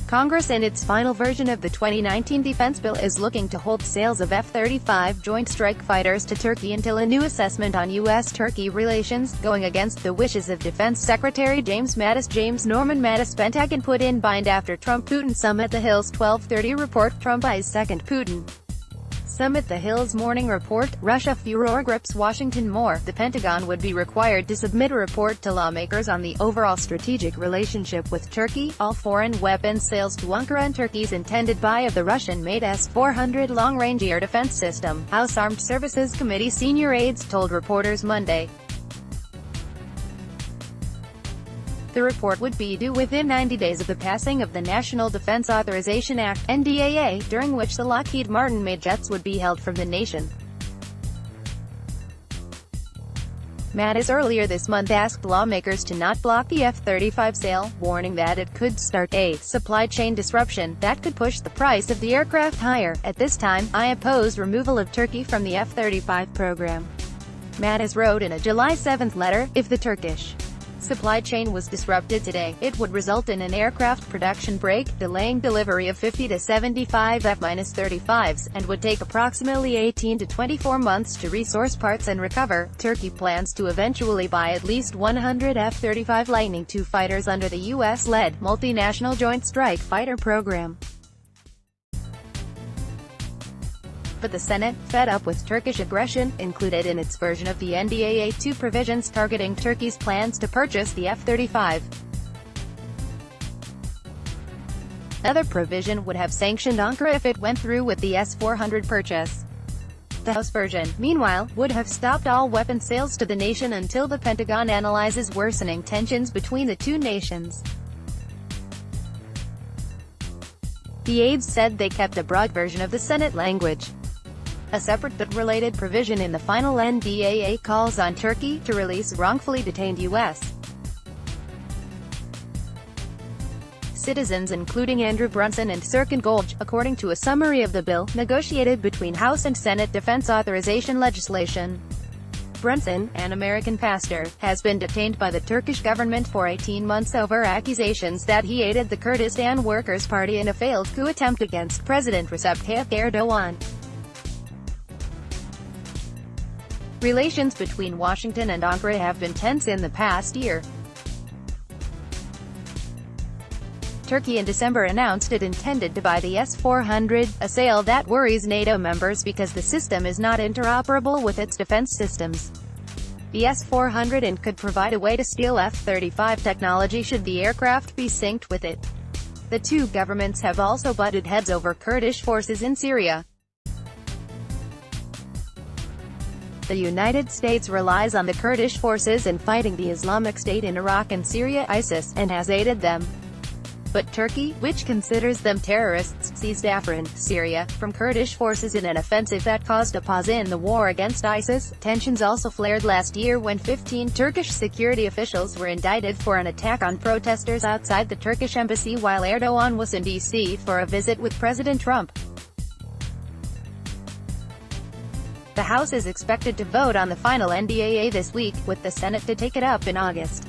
Congress in its final version of the 2019 defense bill is looking to hold sales of F-35 Joint Strike Fighters to Turkey until a new assessment on U.S.-Turkey relations, going against the wishes of Defense Secretary MattisJames. MattisPentagon put in bind after Trump-Putin summit. The Hill's 12:30 report. Trump eyes second Putin summit. The Hill's morning report. Russia furor grips Washington more. The Pentagon would be required to submit a report to lawmakers on the overall strategic relationship with Turkey, all foreign weapons sales to Ankara and Turkey's intended buy of the Russian-made S-400 long-range air defense system, House Armed Services Committee senior aides told reporters Monday. The report would be due within 90 days of the passing of the National Defense Authorization Act, NDAA, during which the Lockheed Martin-made jets would be held from the nation. Mattis earlier this month asked lawmakers to not block the F-35 sale, warning that it could start a supply chain disruption that could push the price of the aircraft higher. At this time, I oppose removal of Turkey from the F-35 program, Mattis wrote in a July 7 letter. If the Turkish supply chain was disrupted today, it would result in an aircraft production break, delaying delivery of 50 to 75 F-35s, and would take approximately 18 to 24 months to resource parts and recover. Turkey plans to eventually buy at least 100 F-35 Lightning II fighters under the U.S.-led, multinational Joint Strike Fighter program. But the Senate, fed up with Turkish aggression, included in its version of the NDAA two provisions targeting Turkey's plans to purchase the F-35. Another provision would have sanctioned Ankara if it went through with the S-400 purchase. The House version, meanwhile, would have stopped all weapon sales to the nation until the Pentagon analyzes worsening tensions between the two nations. The aides said they kept a broad version of the Senate language. A separate but related provision in the final NDAA calls on Turkey to release wrongfully detained U.S. citizens including Andrew Brunson and Serkan Golj, according to a summary of the bill, negotiated between House and Senate defense authorization legislation. Brunson, an American pastor, has been detained by the Turkish government for 18 months over accusations that he aided the Kurdistan Workers' Party in a failed coup attempt against President Recep Tayyip Erdogan. Relations between Washington and Ankara have been tense in the past year. Turkey in December announced it intended to buy the S-400, a sale that worries NATO members because the system is not interoperable with its defense systems. The S-400 could provide a way to steal F-35 technology should the aircraft be synced with it. The two governments have also butted heads over Kurdish forces in Syria. The United States relies on the Kurdish forces in fighting the Islamic State in Iraq and Syria, ISIS, and has aided them. But Turkey, which considers them terrorists, seized Afrin, Syria, from Kurdish forces in an offensive that caused a pause in the war against ISIS. Tensions also flared last year when 15 Turkish security officials were indicted for an attack on protesters outside the Turkish embassy while Erdogan was in D.C. for a visit with President Trump. The House is expected to vote on the final NDAA this week, with the Senate to take it up in August.